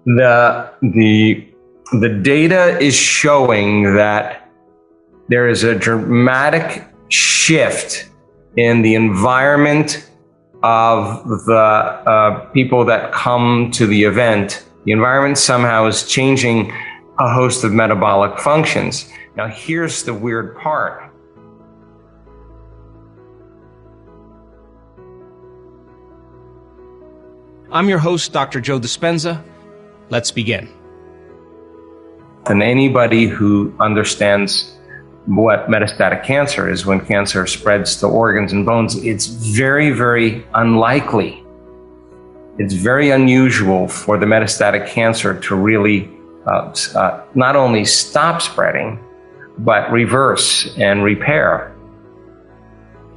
The data is showing that there is a dramatic shift in the environment of the people that come to the event. The environment somehow is changing a host of metabolic functions. Now, here's the weird part. I'm your host, Dr. Joe Dispenza. Let's begin. And anybody who understands what metastatic cancer is, when cancer spreads to organs and bones, it's very, very unlikely. It's very unusual for the metastatic cancer to really not only stop spreading, but reverse and repair.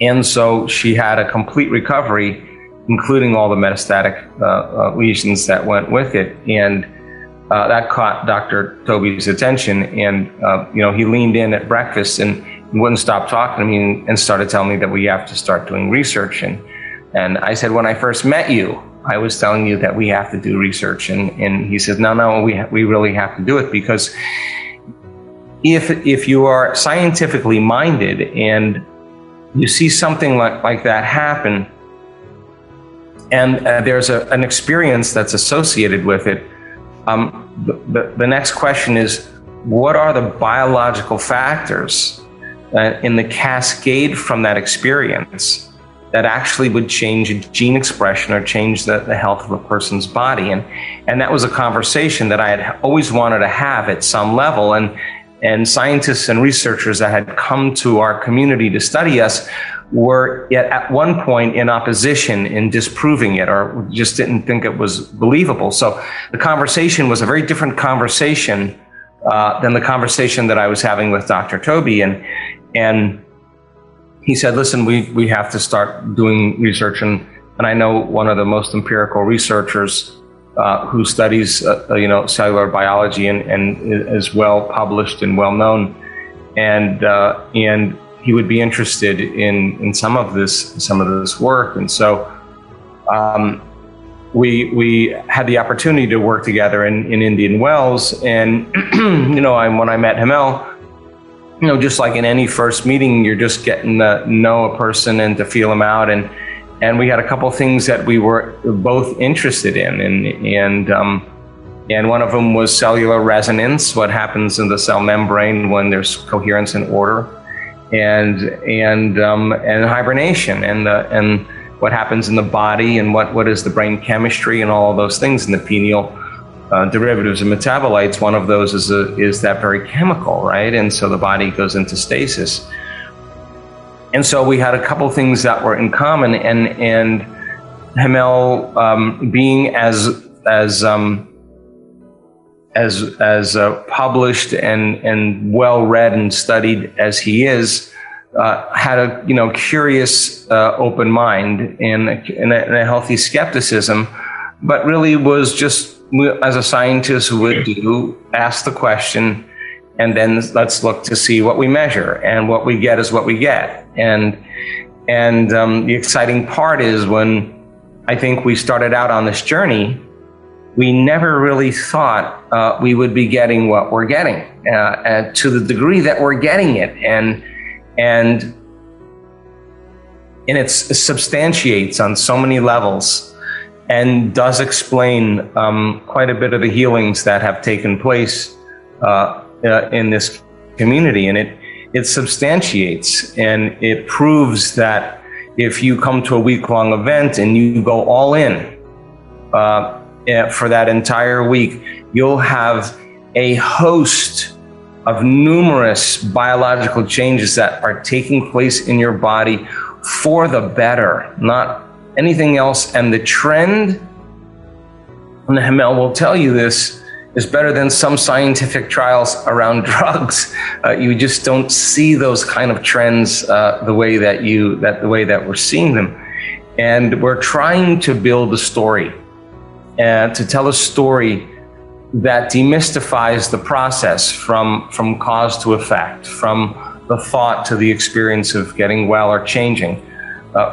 And so she had a complete recovery, including all the metastatic lesions that went with it. And that caught Dr. Toby's attention. And, he leaned in at breakfast and wouldn't stop talking to me and started telling me that we have to start doing research. And I said, when I first met you, I was telling you that we have to do research. And he said, no, we really have to do it, because if you are scientifically minded and you see something like that happen, and there's an experience that's associated with it, the next question is, what are the biological factors in the cascade from that experience that actually would change gene expression or change the health of a person's body? And that was a conversation that I had always wanted to have at some level. And scientists and researchers that had come to our community to study us were at one point in opposition in disproving it, or just didn't think it was believable. So the conversation was a very different conversation than the conversation that I was having with Dr. Toby. And he said, listen, we have to start doing research. And I know one of the most empirical researchers who studies cellular biology and is well published and well known. And he would be interested in some of this work. And so we had the opportunity to work together in Indian Wells. And when I met Hamel, just like in any first meeting, you're just getting to know a person and to feel them out. And we had a couple things that we were both interested in, and one of them was cellular resonance, what happens in the cell membrane when there's coherence and order, and hibernation, and what happens in the body, and what is the brain chemistry, and all of those things in the pineal derivatives and metabolites. One of those is that very chemical, right? And so the body goes into stasis. And so we had a couple things that were in common, and Hamel, being as published and well read and studied as he is, had a curious open mind and a healthy skepticism, but really was just, as a scientist would do, ask the question, and then let's look to see what we measure, and what we get is what we get. And the exciting part is, when I think we started out on this journey, we never really thought we would be getting what we're getting, to the degree that we're getting it, and it substantiates on so many levels, and does explain quite a bit of the healings that have taken place in this community. And it substantiates and it proves that if you come to a week-long event and you go all in for that entire week, you'll have a host of numerous biological changes that are taking place in your body for the better, not anything else. And the trend, and Hamel will tell you this, is better than some scientific trials around drugs. You just don't see those kind of trends the way that we're seeing them. And we're trying to build a story, and to tell a story that demystifies the process from cause to effect, from the thought to the experience of getting well or changing.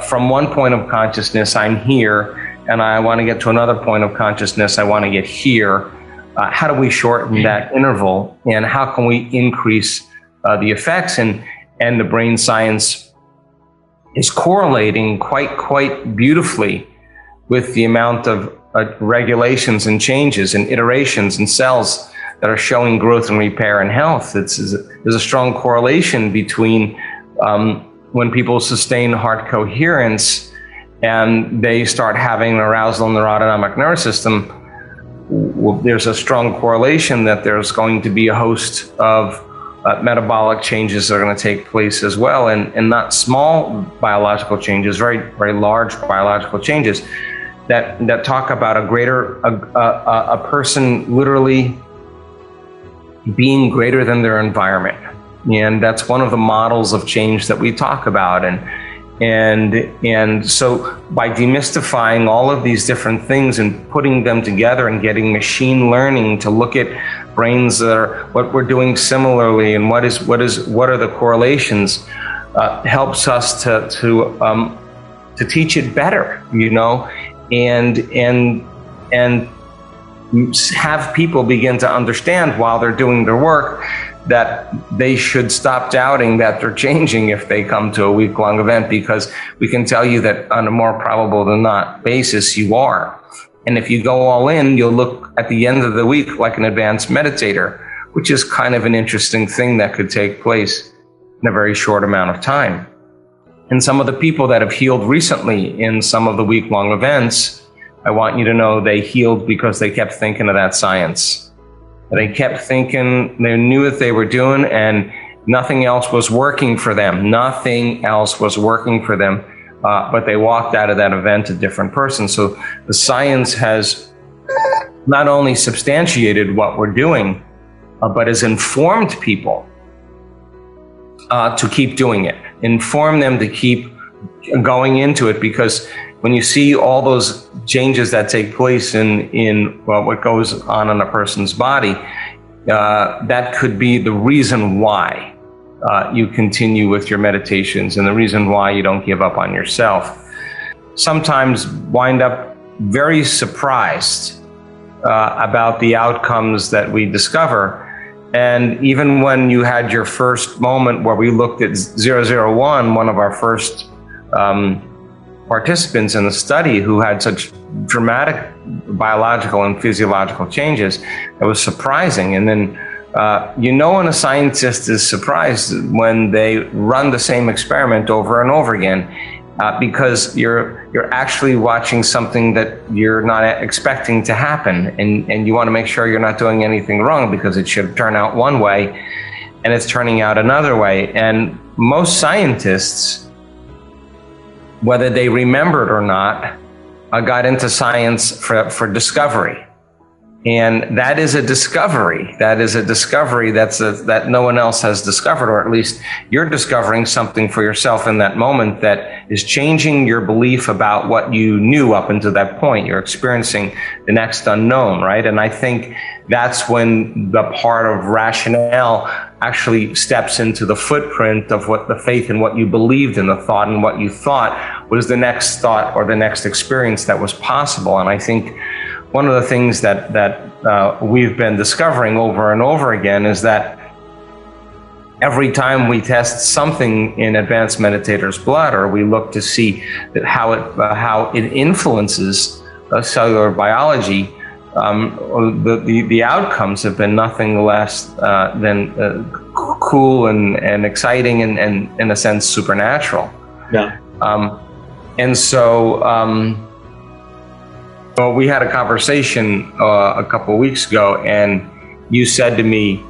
From one point of consciousness, I'm here, and I want to get to another point of consciousness, I want to get here. how do we shorten that interval, and how can we increase the effects? And the brain science is correlating quite beautifully with the amount of regulations and changes and iterations in cells that are showing growth and repair and health. There's a strong correlation between when people sustain heart coherence and they start having an arousal in their autonomic nervous system. There's a strong correlation that there's going to be a host of metabolic changes that are going to take place as well, and not small biological changes, very large biological changes that talk about a person literally being greater than their environment. And that's one of the models of change that we talk about. And so by demystifying all of these different things and putting them together and getting machine learning to look at brains that are what we're doing similarly and what are the correlations, helps us to teach it better, and have people begin to understand while they're doing their work that they should stop doubting that they're changing if they come to a week-long event, because we can tell you that on a more probable than not basis you are. And if you go all in, you'll look at the end of the week like an advanced meditator, which is kind of an interesting thing that could take place in a very short amount of time. And some of the people that have healed recently in some of the week-long events, I want you to know they healed because they kept thinking of that science. They kept thinking, they knew what they were doing, and nothing else was working for them. Nothing else was working for them, but they walked out of that event a different person. So the science has not only substantiated what we're doing, but has informed people to keep doing it. Inform them to keep going into it, because when you see all those changes that take place in what goes on in a person's body, that could be the reason why you continue with your meditations and the reason why you don't give up on yourself. Sometimes wind up very surprised about the outcomes that we discover. And even when you had your first moment where we looked at 001, one of our first participants in the study who had such dramatic biological and physiological changes, it was surprising. And then, when a scientist is surprised when they run the same experiment over and over again, because you're actually watching something that you're not expecting to happen, and you want to make sure you're not doing anything wrong, because it should turn out one way and it's turning out another way. And most scientists, whether they remembered or not, got into science for discovery. And that is a discovery. That is a discovery that no one else has discovered, or at least you're discovering something for yourself in that moment that is changing your belief about what you knew up until that point. You're experiencing the next unknown, right? And I think that's when the part of rationale actually steps into the footprint of what the faith and what you believed in, the thought and what you thought was the next thought or the next experience that was possible. And I think one of the things that we've been discovering over and over again is that every time we test something in advanced meditators' blood, or we look to see that how it influences cellular biology, the outcomes have been nothing less than cool and exciting and in a sense supernatural. Yeah. And so. Well, we had a conversation a couple of weeks ago, and you said to me,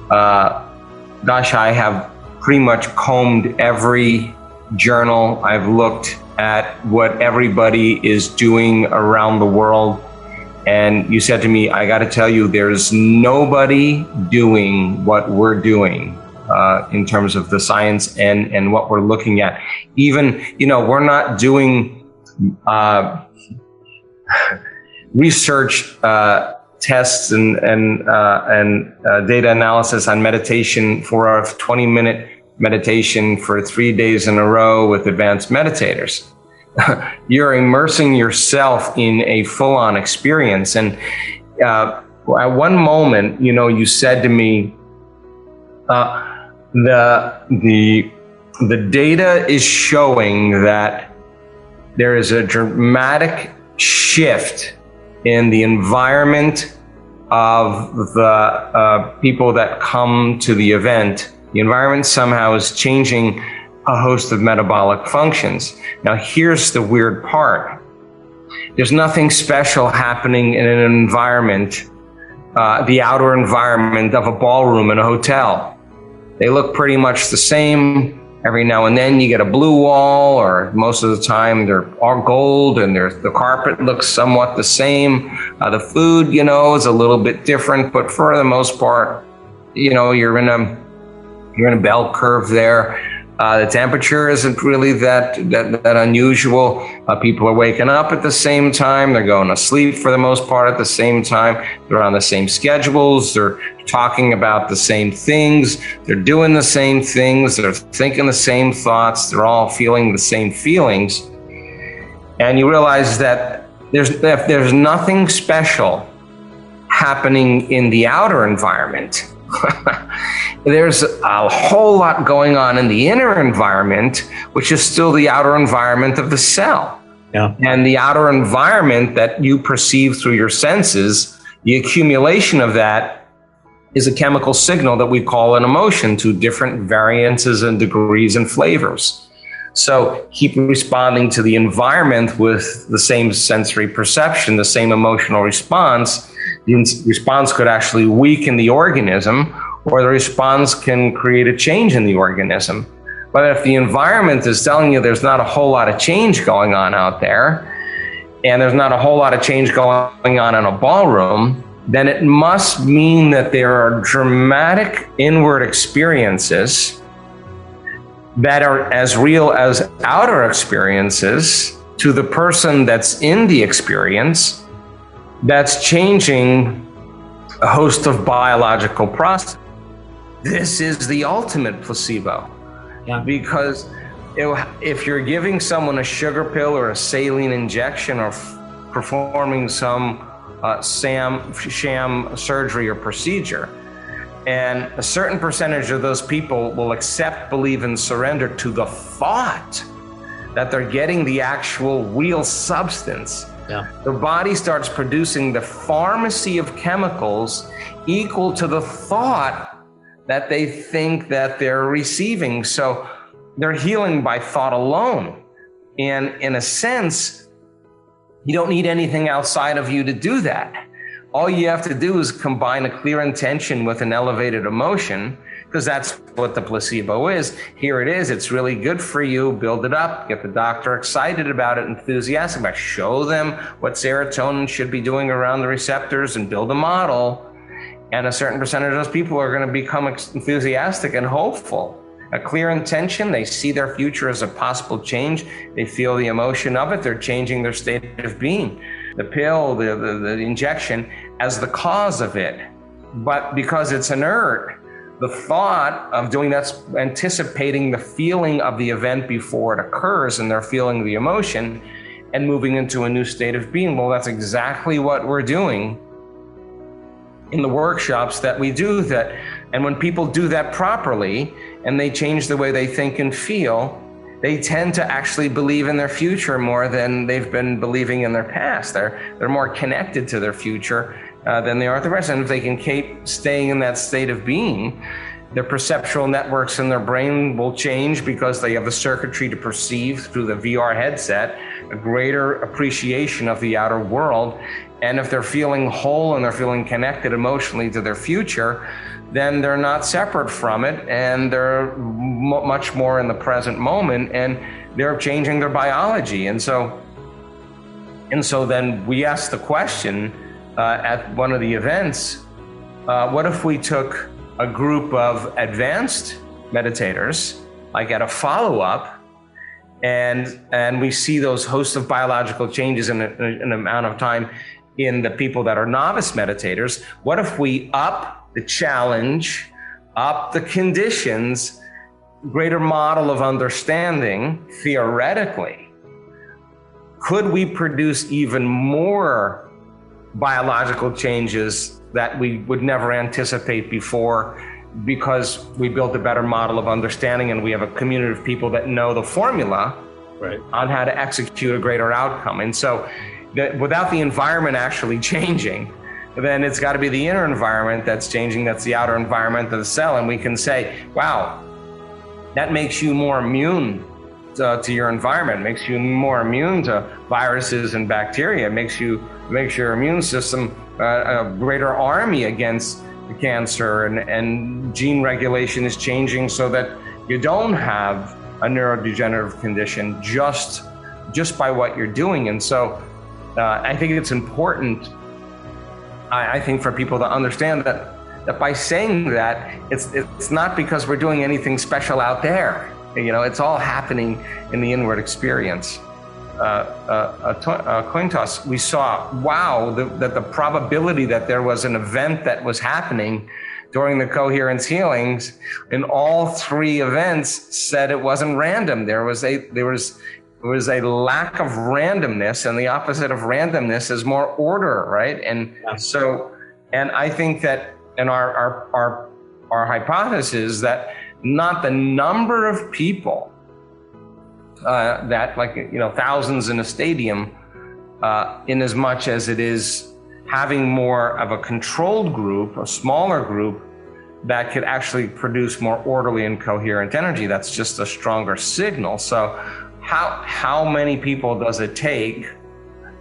gosh, I have pretty much combed every journal. I've looked at what everybody is doing around the world. And you said to me, I got to tell you, there's nobody doing what we're doing in terms of the science and what we're looking at. Even, we're not doing research tests and data analysis on meditation for a 20-minute meditation for 3 days in a row with advanced meditators. You're immersing yourself in a full-on experience. And at one moment, you said to me, the data is showing that there is a dramatic shift in the environment of the people that come to the event. The environment somehow is changing a host of metabolic functions. Now, here's the weird part. There's nothing special happening in an environment, the outer environment of a ballroom in a hotel. They look pretty much the same. Every now and then you get a blue wall, or most of the time they're all gold, and the carpet looks somewhat the same. The food, is a little bit different, but for the most part, you're in a bell curve there. The temperature isn't really that unusual. People are waking up at the same time. They're going to sleep for the most part at the same time. They're on the same schedules. They're talking about the same things. They're doing the same things. They're thinking the same thoughts. They're all feeling the same feelings. And you realize that there's nothing special happening in the outer environment. There's a whole lot going on in the inner environment, which is still the outer environment of the cell. Yeah. And the outer environment that you perceive through your senses, the accumulation of that is a chemical signal that we call an emotion, to different variances and degrees and flavors. So keep responding to the environment with the same sensory perception, the same emotional response. The response could actually weaken the organism, or the response can create a change in the organism. But if the environment is telling you there's not a whole lot of change going on out there, and there's not a whole lot of change going on in a ballroom, then it must mean that there are dramatic inward experiences that are as real as outer experiences to the person that's in the experience, that's changing a host of biological processes. This is the ultimate placebo. Yeah. Because if you're giving someone a sugar pill or a saline injection, or performing some sham surgery or procedure, and a certain percentage of those people will accept, believe, and surrender to the thought that they're getting the actual real substance, the body starts producing the pharmacy of chemicals equal to the thought that they think that they're receiving. So they're healing by thought alone. And in a sense, you don't need anything outside of you to do that. All you have to do is combine a clear intention with an elevated emotion, because that's what the placebo is. Here it is. It's really good for you. Build it up. Get the doctor excited about it, enthusiastic about it. Show them what serotonin should be doing around the receptors, and build a model. And a certain percentage of those people are going to become enthusiastic and hopeful. A clear intention, they see their future as a possible change. They feel the emotion of it. They're changing their state of being. The pill, the injection, as the cause of it. But because it's inert, the thought of doing that's anticipating the feeling of the event before it occurs, and they're feeling the emotion and moving into a new state of being. Well, that's exactly what we're doing in the workshops that we do that. And when people do that properly and they change the way they think and feel, they tend to actually believe in their future more than they've been believing in their past. They're more connected to their future than they are at the rest. And if they can keep staying in that state of being, their perceptual networks in their brain will change, because they have the circuitry to perceive through the VR headset a greater appreciation of the outer world. And if they're feeling whole and they're feeling connected emotionally to their future, then they're not separate from it, and they're much more in the present moment, and they're changing their biology. And so then we asked the question at one of the events, what if we took a group of advanced meditators, like at a follow-up, and we see those hosts of biological changes in an amount of time in the people that are novice meditators? What if we up the challenge, up the conditions, greater model of understanding, theoretically? Could we produce even more biological changes that we would never anticipate before, because we built a better model of understanding, and we have a community of people that know the formula on how to execute a greater outcome. And so without the environment actually changing, then it's got to be the inner environment that's changing. That's the outer environment of the cell. And we can say, wow, that makes you more immune to your environment, makes you more immune to viruses and bacteria, makes your immune system a greater army against the cancer, and gene regulation is changing so that you don't have a neurodegenerative condition just by what you're doing. And so I think it's important, I think, for people to understand that by saying that, it's not because we're doing anything special out there. It's all happening in the inward experience. A coin toss, we saw, wow, that the probability that there was an event that was happening during the coherence healings in all three events said it wasn't random. There was a lack of randomness, and the opposite of randomness is more order, right? And I think that, and our hypothesis that not the number of people that, thousands in a stadium, in as much as it is having more of a controlled group, a smaller group, that could actually produce more orderly and coherent energy. That's just a stronger signal. So how many people does it take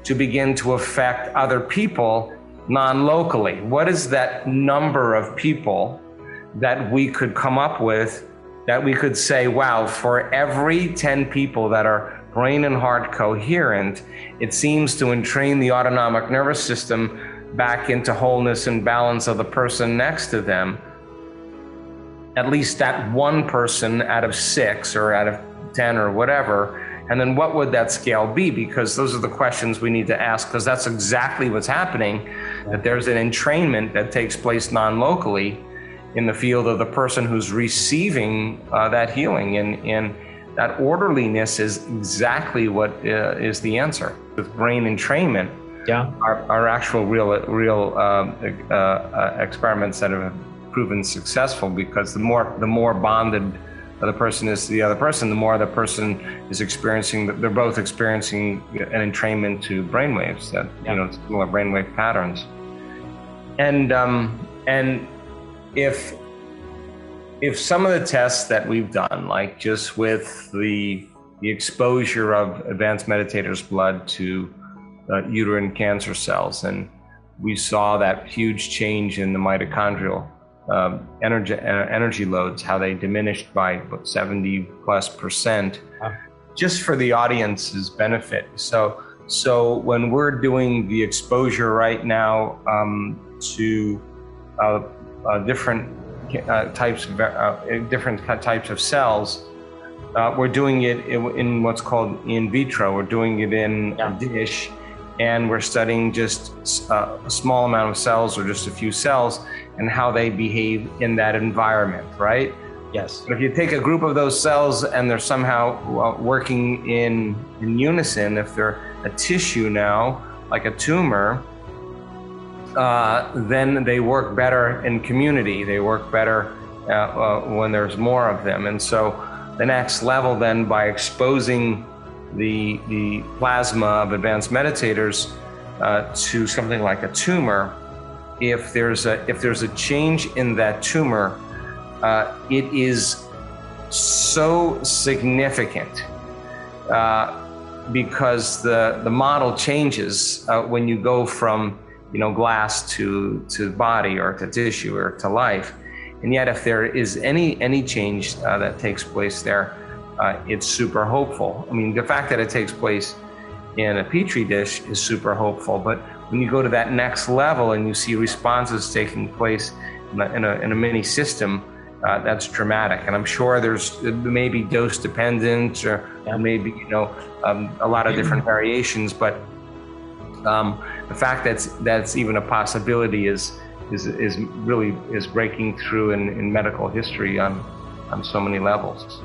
to begin to affect other people non-locally? What is that number of people that we could come up with, that we could say, wow, for every 10 people that are brain and heart coherent, it seems to entrain the autonomic nervous system back into wholeness and balance of the person next to them. At least that one person out of 6 or out of 10 or whatever. And then what would that scale be? Because those are the questions we need to ask, because that's exactly what's happening, that there's an entrainment that takes place non-locally in the field of the person who's receiving that healing. And that orderliness is exactly what is the answer. With brain entrainment, our actual real experiments that have proven successful, because the more bonded the person is to the other person, the more the person is experiencing, they're both experiencing an entrainment to brainwaves, that similar brainwave patterns. And if some of the tests that we've done, like just with the exposure of advanced meditators' blood to uterine cancer cells, and we saw that huge change in the mitochondrial energy loads, how they diminished by 70+%, just for the audience's benefit. So when we're doing the exposure right now to different types of cells, we're doing it in what's called in vitro. We're doing it in a dish, and we're studying just a small amount of cells, or just a few cells, and how they behave in that environment, right? Yes. But if you take a group of those cells and they're somehow working in unison, if they're a tissue now, like a tumor, then they work better in community. They work better when there's more of them. And so the next level then, by exposing the plasma of advanced meditators to something like a tumor, if there's a change in that tumor, it is so significant because the model changes when you go from glass to body, or to tissue, or to life. And yet, if there is any change that takes place there, it's super hopeful. I mean, the fact that it takes place in a petri dish is super hopeful, but when you go to that next level and you see responses taking place in a mini system, that's dramatic. And I'm sure it may be dose dependent, or maybe a lot of different variations, but the fact that's even a possibility is really breaking through in medical history on so many levels.